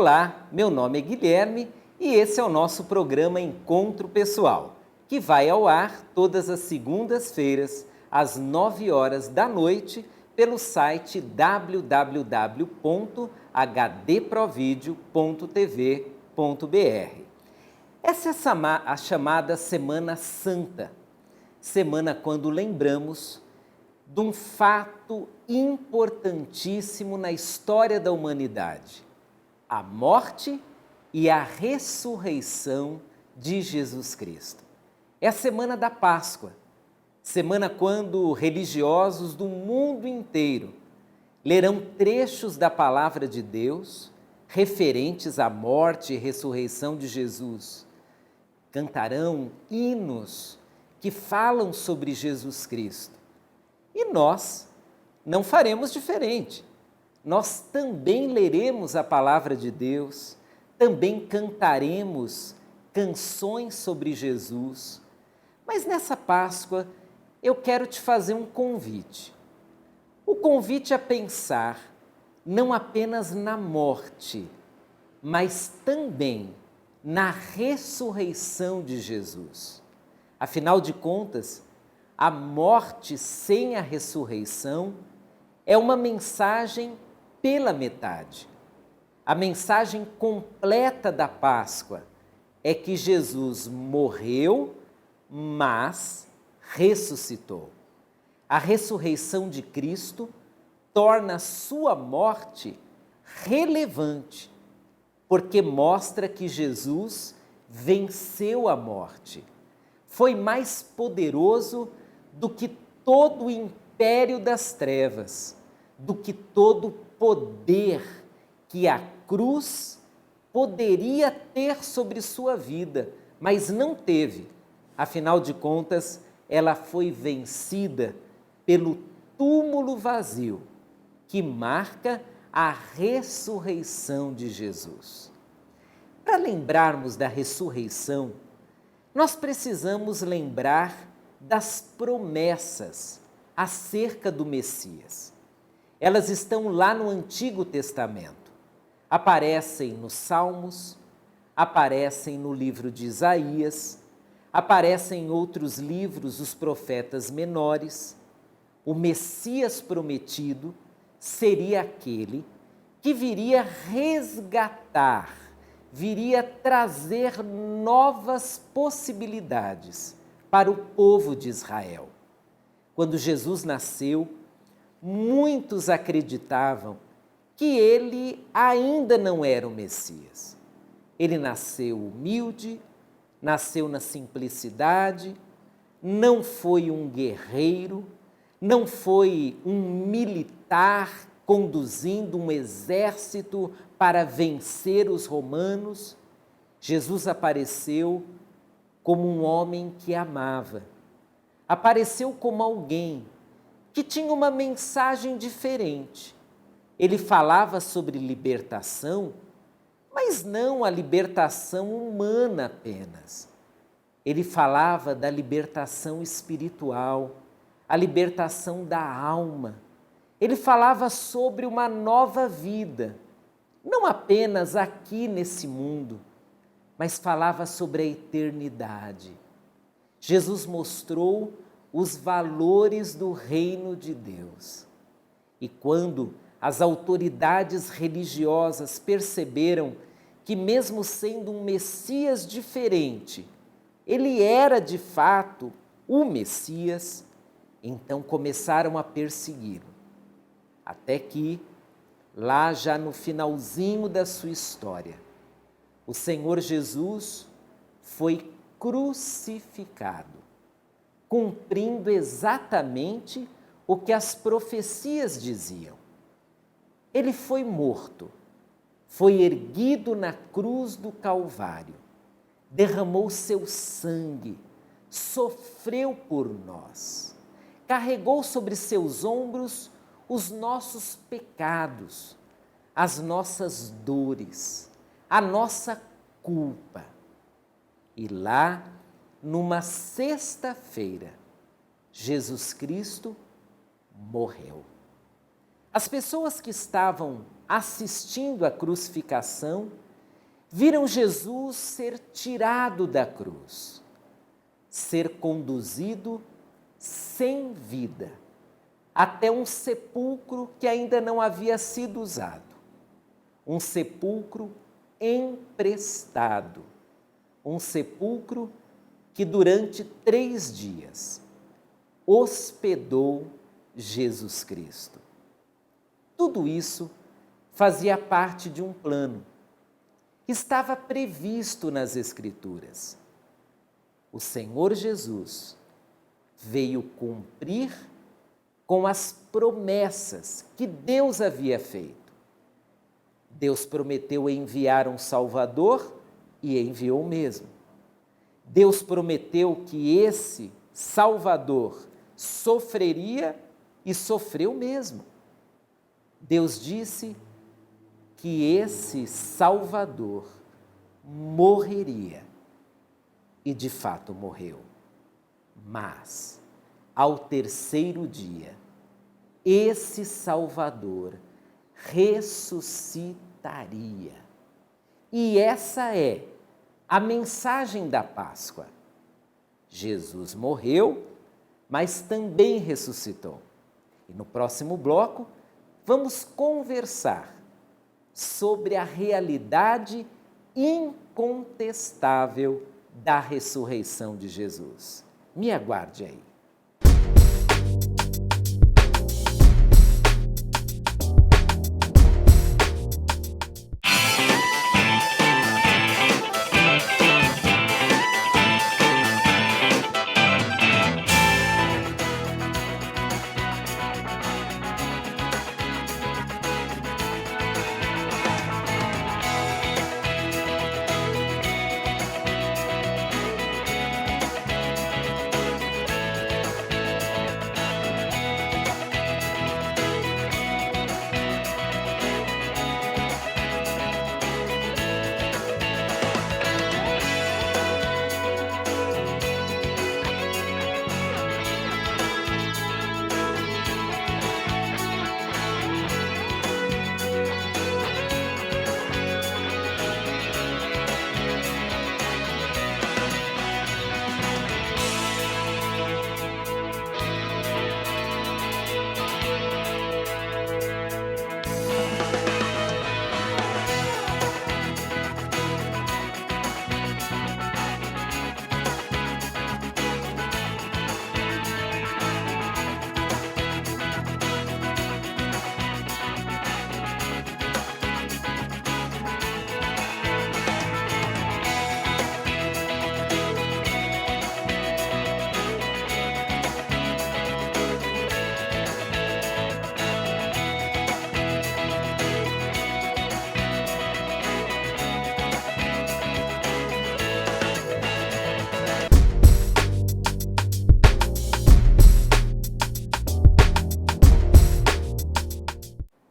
Olá, meu nome é Guilherme e esse é o nosso programa Encontro Pessoal, que vai ao ar todas as segundas-feiras, às 9 horas da noite, pelo site www.hdprovideo.tv.br. Essa é a chamada Semana Santa, semana quando lembramos de um fato importantíssimo na história da humanidade: a morte e a ressurreição de Jesus Cristo. É a semana da Páscoa, semana quando religiosos do mundo inteiro lerão trechos da palavra de Deus referentes à morte e ressurreição de Jesus. Cantarão hinos que falam sobre Jesus Cristo. E nós não faremos diferente. Nós também leremos a palavra de Deus, também cantaremos canções sobre Jesus. Mas nessa Páscoa eu quero te fazer um convite. O convite a pensar não apenas na morte, mas também na ressurreição de Jesus. Afinal de contas, a morte sem a ressurreição é uma mensagem pela metade. A mensagem completa da Páscoa é que Jesus morreu, mas ressuscitou. A ressurreição de Cristo torna a sua morte relevante, porque mostra que Jesus venceu a morte. Foi mais poderoso do que todo o império das trevas, do que todo o poder que a cruz poderia ter sobre sua vida, mas não teve. Afinal de contas, ela foi vencida pelo túmulo vazio, que marca a ressurreição de Jesus. Para lembrarmos da ressurreição, nós precisamos lembrar das promessas acerca do Messias. Elas estão lá no Antigo Testamento. Aparecem nos Salmos, aparecem no livro de Isaías, aparecem em outros livros, os profetas menores. O Messias prometido seria aquele que viria resgatar, viria trazer novas possibilidades para o povo de Israel. Quando Jesus nasceu, muitos acreditavam que ele ainda não era o Messias. Ele nasceu humilde, nasceu na simplicidade, não foi um guerreiro, não foi um militar conduzindo um exército para vencer os romanos. Jesus apareceu como um homem que amava. Apareceu como alguém que tinha uma mensagem diferente. Ele falava sobre libertação, mas não a libertação humana apenas. Ele falava da libertação espiritual, a libertação da alma. Ele falava sobre uma nova vida, não apenas aqui nesse mundo, mas falava sobre a eternidade. Jesus mostrou os valores do reino de Deus. E quando as autoridades religiosas perceberam que, mesmo sendo um Messias diferente, ele era de fato o Messias, então começaram a persegui-lo. Até que, lá já no finalzinho da sua história, o Senhor Jesus foi crucificado, cumprindo exatamente o que as profecias diziam. Ele foi morto, foi erguido na cruz do Calvário, derramou seu sangue, sofreu por nós, carregou sobre seus ombros os nossos pecados, as nossas dores, a nossa culpa. E lá, numa sexta-feira, Jesus Cristo morreu. As pessoas que estavam assistindo à crucificação viram Jesus ser tirado da cruz, ser conduzido sem vida até um sepulcro que ainda não havia sido usado, um sepulcro emprestado, um sepulcro que durante 3 dias hospedou Jesus Cristo. Tudo isso fazia parte de um plano que estava previsto nas Escrituras. O Senhor Jesus veio cumprir com as promessas que Deus havia feito. Deus prometeu enviar um Salvador e enviou mesmo. Deus prometeu que esse Salvador sofreria e sofreu mesmo. Deus disse que esse Salvador morreria e de fato morreu. Mas, ao 3º dia, esse Salvador ressuscitaria. E essa é a mensagem da Páscoa. Jesus morreu, mas também ressuscitou. E no próximo bloco, vamos conversar sobre a realidade incontestável da ressurreição de Jesus. Me aguarde aí.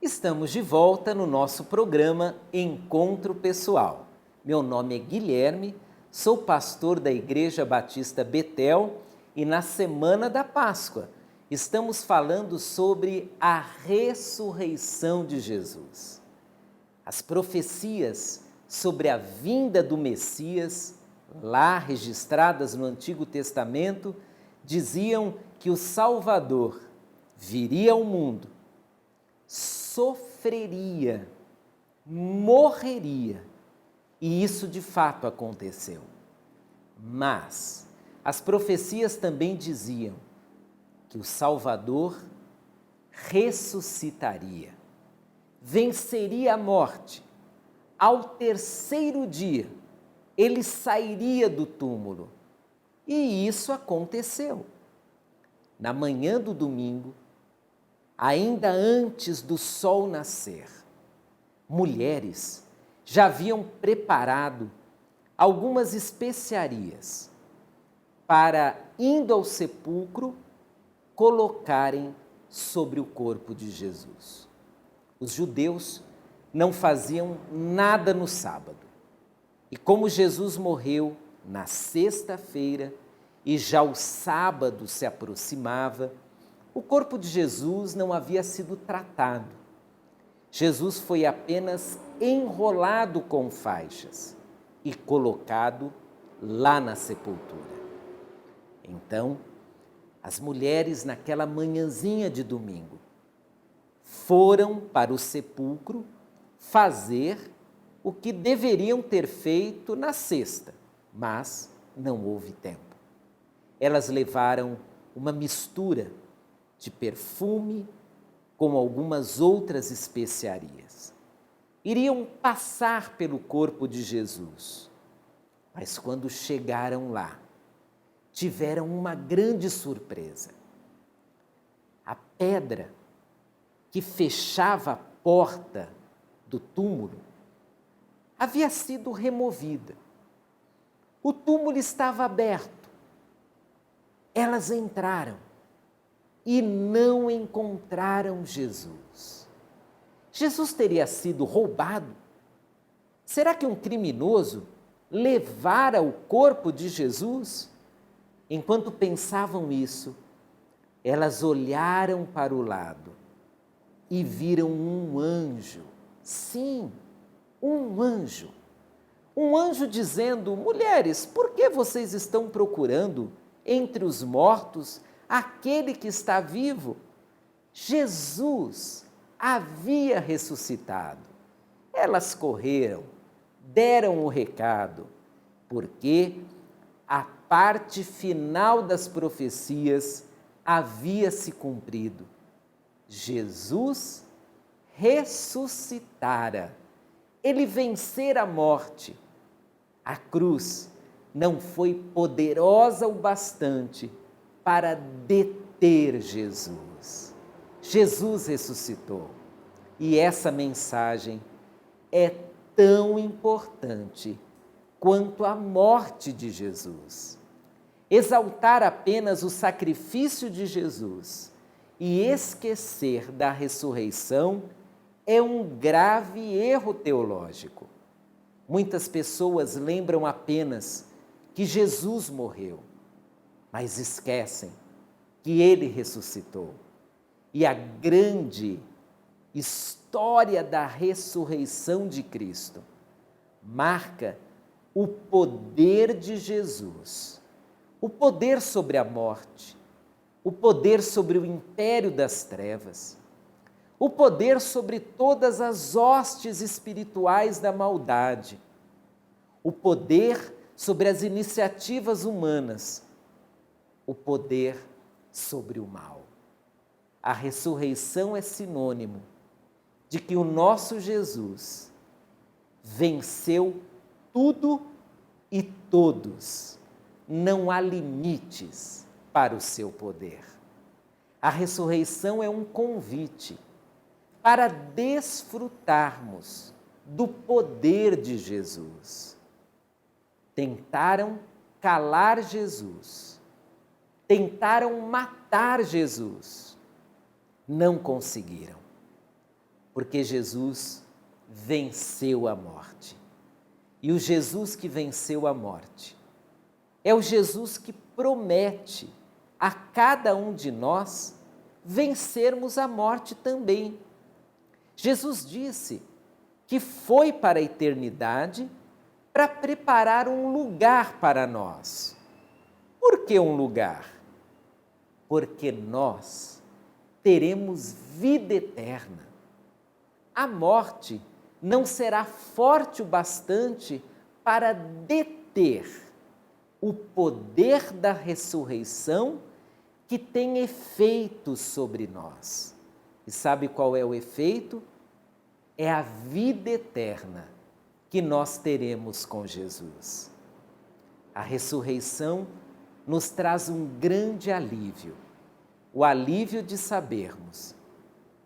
Estamos de volta no nosso programa Encontro Pessoal. Meu nome é Guilherme, sou pastor da Igreja Batista Betel e na Semana da Páscoa estamos falando sobre a ressurreição de Jesus. As profecias sobre a vinda do Messias, lá registradas no Antigo Testamento, diziam que o Salvador viria ao mundo, sofreria, morreria, e isso de fato aconteceu. Mas as profecias também diziam que o Salvador ressuscitaria, venceria a morte. Ao 3º dia, ele sairia do túmulo. E isso aconteceu. Na manhã do domingo, ainda antes do sol nascer, mulheres já haviam preparado algumas especiarias para, indo ao sepulcro, colocarem sobre o corpo de Jesus. Os judeus não faziam nada no sábado. E como Jesus morreu na sexta-feira e já o sábado se aproximava, O corpo de Jesus não havia sido tratado. Jesus foi apenas enrolado com faixas e colocado lá na sepultura. Então, as mulheres, naquela manhãzinha de domingo, foram para o sepulcro fazer o que deveriam ter feito na sexta, mas não houve tempo. Elas levaram uma mistura de perfume com algumas outras especiarias. Iriam passar pelo corpo de Jesus, mas quando chegaram lá, tiveram uma grande surpresa. A pedra que fechava a porta do túmulo havia sido removida. O túmulo estava aberto. Elas entraram e não encontraram Jesus. Jesus teria sido roubado? Será que um criminoso levara o corpo de Jesus? Enquanto pensavam isso, elas olharam para o lado e viram um anjo. Sim, um anjo. Um anjo dizendo: mulheres, por que vocês estão procurando entre os mortos aquele que está vivo? Jesus havia ressuscitado. Elas correram, deram o recado, porque a parte final das profecias havia se cumprido. Jesus ressuscitara. Ele vencera a morte. A cruz não foi poderosa o bastante para deter Jesus. Jesus ressuscitou. E essa mensagem é tão importante quanto a morte de Jesus. Exaltar apenas o sacrifício de Jesus e esquecer da ressurreição é um grave erro teológico. Muitas pessoas lembram apenas que Jesus morreu, mas esquecem que ele ressuscitou. E a grande história da ressurreição de Cristo marca o poder de Jesus, o poder sobre a morte, o poder sobre o império das trevas, o poder sobre todas as hostes espirituais da maldade, o poder sobre as iniciativas humanas, o poder sobre o mal. A ressurreição é sinônimo de que o nosso Jesus venceu tudo e todos. Não há limites para o seu poder. A ressurreição é um convite para desfrutarmos do poder de Jesus. Tentaram calar Jesus, tentaram matar Jesus, não conseguiram, porque Jesus venceu a morte. E o Jesus que venceu a morte é o Jesus que promete a cada um de nós vencermos a morte também. Jesus disse que foi para a eternidade para preparar um lugar para nós. Por que um lugar? Porque nós teremos vida eterna. A morte não será forte o bastante para deter o poder da ressurreição que tem efeito sobre nós. E sabe qual é o efeito? É a vida eterna que nós teremos com Jesus. A ressurreição nos traz um grande alívio, o alívio de sabermos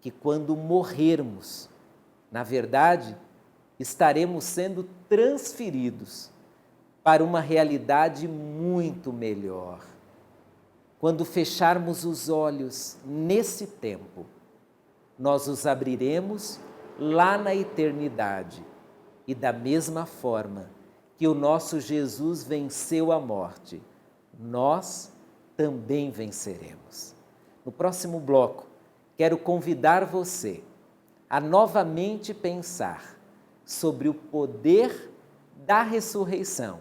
que quando morrermos, na verdade, estaremos sendo transferidos para uma realidade muito melhor. Quando fecharmos os olhos nesse tempo, nós os abriremos lá na eternidade. E da mesma forma que o nosso Jesus venceu a morte, nós também venceremos. no próximo bloco, quero convidar você a novamente pensar sobre o poder da ressurreição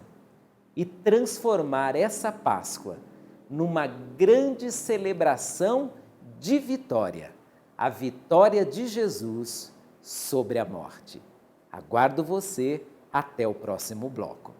e transformar essa Páscoa numa grande celebração de vitória, a vitória de Jesus sobre a morte. Aguardo você até o próximo bloco.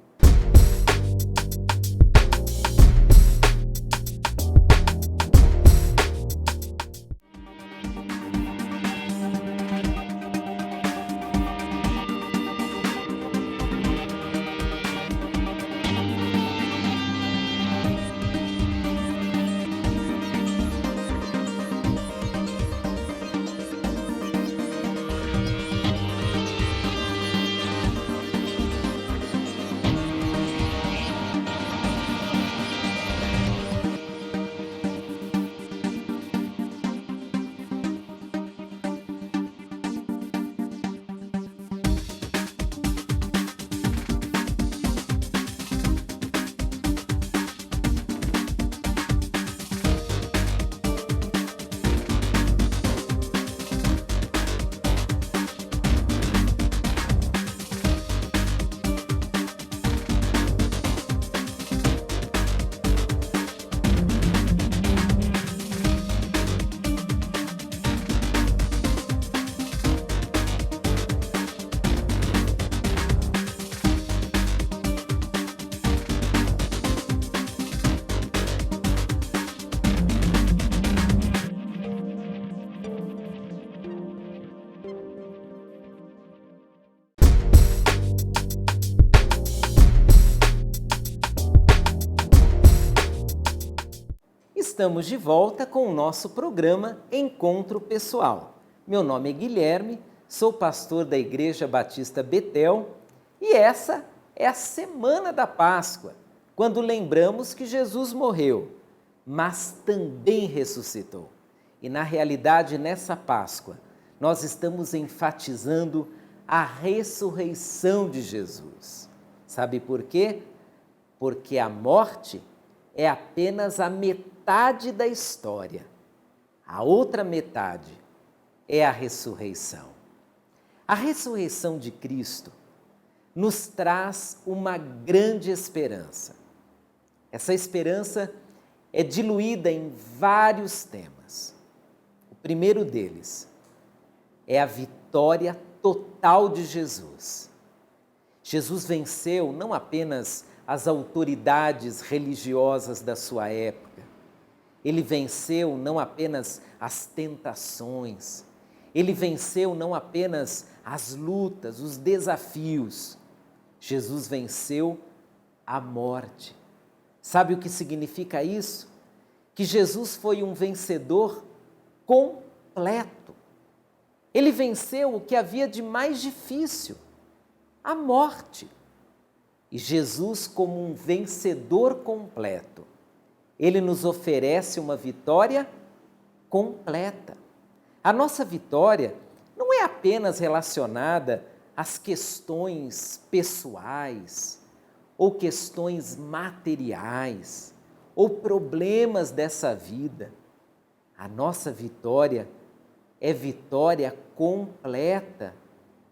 Estamos de volta com o nosso programa Encontro Pessoal. Meu nome é Guilherme, sou pastor da Igreja Batista Betel e essa é a semana da Páscoa, quando lembramos que Jesus morreu, mas também ressuscitou. E na realidade, nessa Páscoa, nós estamos enfatizando a ressurreição de Jesus. Sabe por quê? Porque a morte é apenas a metade da história. A outra metade é a ressurreição. A ressurreição de Cristo nos traz uma grande esperança. Essa esperança é diluída em vários temas. O primeiro deles é a vitória total de Jesus. Jesus venceu não apenas as autoridades religiosas da sua época. Ele venceu não apenas as tentações, ele venceu não apenas as lutas, os desafios. Jesus venceu a morte. Sabe o que significa isso? Que Jesus foi um vencedor completo. Ele venceu o que havia de mais difícil, a morte. E Jesus, como um vencedor completo, ele nos oferece uma vitória completa. A nossa vitória não é apenas relacionada às questões pessoais, ou questões materiais, ou problemas dessa vida. A nossa vitória é vitória completa,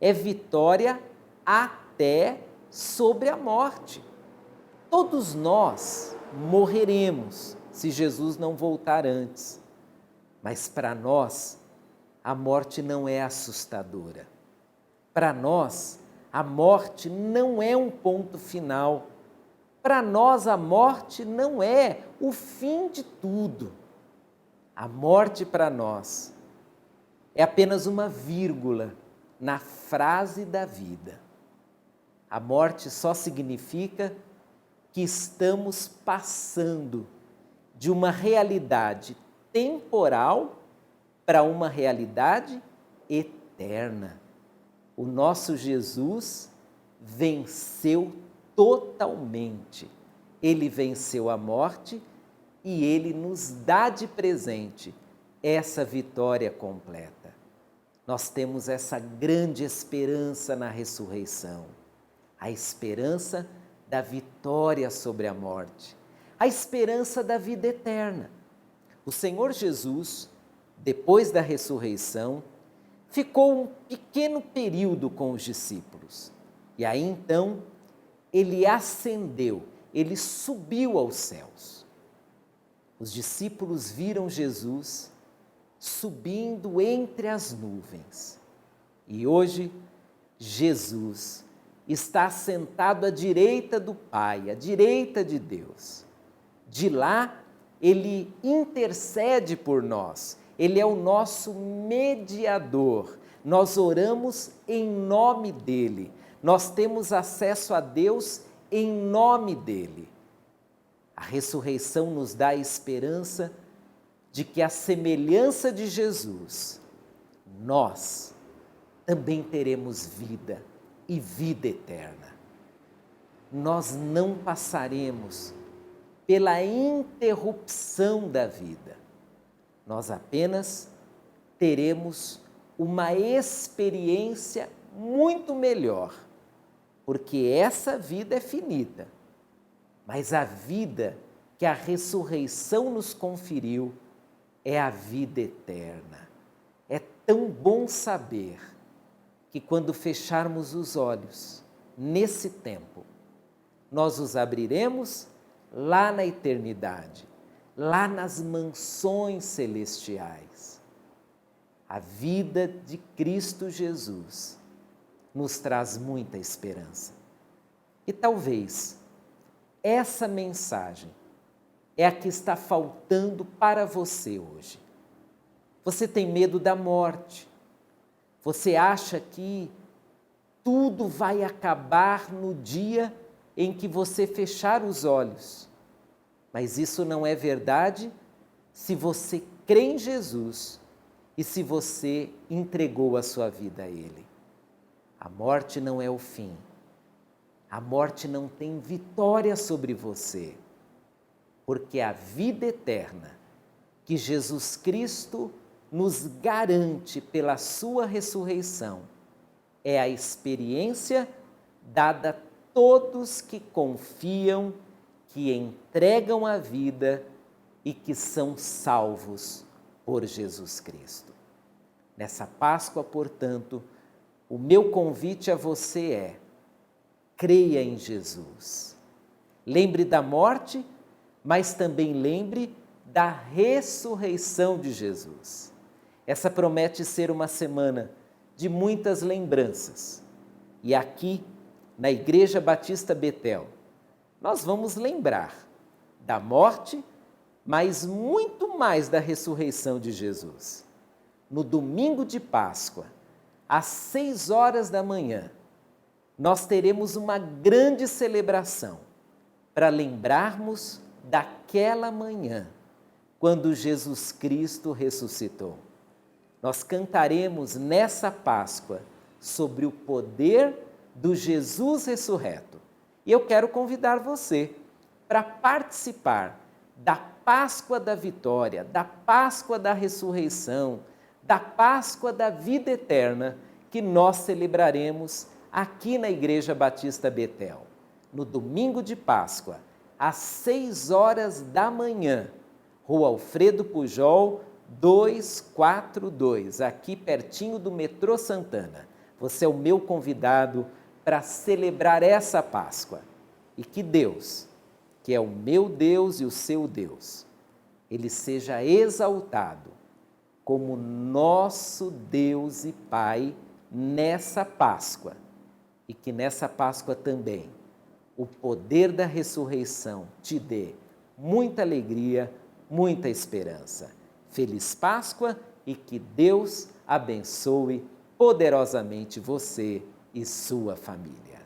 é vitória até sobre a morte. Todos nós morreremos se Jesus não voltar antes. Mas para nós, a morte não é assustadora. Para nós, a morte não é um ponto final. Para nós, a morte não é o fim de tudo. A morte para nós é apenas uma vírgula na frase da vida. A morte só significa que estamos passando de uma realidade temporal para uma realidade eterna. O nosso Jesus venceu totalmente. Ele venceu a morte e ele nos dá de presente essa vitória completa. Nós temos essa grande esperança na ressurreição. A esperança da vitória sobre a morte, a esperança da vida eterna. O Senhor Jesus, depois da ressurreição, ficou um pequeno período com os discípulos. E aí então, ele ascendeu, ele subiu aos céus. Os discípulos viram Jesus subindo entre as nuvens. E hoje, Jesus está sentado à direita do Pai, à direita de Deus. De lá, ele intercede por nós, ele é o nosso mediador. Nós oramos em nome dele, nós temos acesso a Deus em nome dele. A ressurreição nos dá a esperança de que, à semelhança de Jesus, nós também teremos vida e vida eterna. Nós não passaremos pela interrupção da vida. Nós apenas teremos uma experiência muito melhor, porque essa vida é finita, mas a vida que a ressurreição nos conferiu é a vida eterna. É tão bom saber que quando fecharmos os olhos, nesse tempo, nós os abriremos lá na eternidade, lá nas mansões celestiais. A vida de Cristo Jesus nos traz muita esperança. E talvez essa mensagem é a que está faltando para você hoje. Você tem medo da morte. Você acha que tudo vai acabar no dia em que você fechar os olhos. Mas isso não é verdade se você crê em Jesus e se você entregou a sua vida a Ele. A morte não é o fim. A morte não tem vitória sobre você, porque a vida eterna que Jesus Cristo nos garante pela sua ressurreição é a experiência dada a todos que confiam, que entregam a vida e que são salvos por Jesus Cristo. Nessa Páscoa, portanto, o meu convite a você é: creia em Jesus. Lembre da morte, mas também lembre da ressurreição de Jesus. Essa promete ser uma semana de muitas lembranças. E aqui, na Igreja Batista Betel, nós vamos lembrar da morte, mas muito mais da ressurreição de Jesus. No domingo de Páscoa, às 6 horas da manhã, nós teremos uma grande celebração para lembrarmos daquela manhã, quando Jesus Cristo ressuscitou. Nós cantaremos nessa Páscoa sobre o poder do Jesus ressurreto. E eu quero convidar você para participar da Páscoa da vitória, da Páscoa da ressurreição, da Páscoa da vida eterna que nós celebraremos aqui na Igreja Batista Betel, no domingo de Páscoa, às 6 horas da manhã, Rua Alfredo Pujol, 242, aqui pertinho do metrô Santana. Você é o meu convidado para celebrar essa Páscoa. E que Deus, que é o meu Deus e o seu Deus, Ele seja exaltado como nosso Deus e Pai nessa Páscoa. E que nessa Páscoa também o poder da ressurreição te dê muita alegria, muita esperança. Feliz Páscoa e que Deus abençoe poderosamente você e sua família.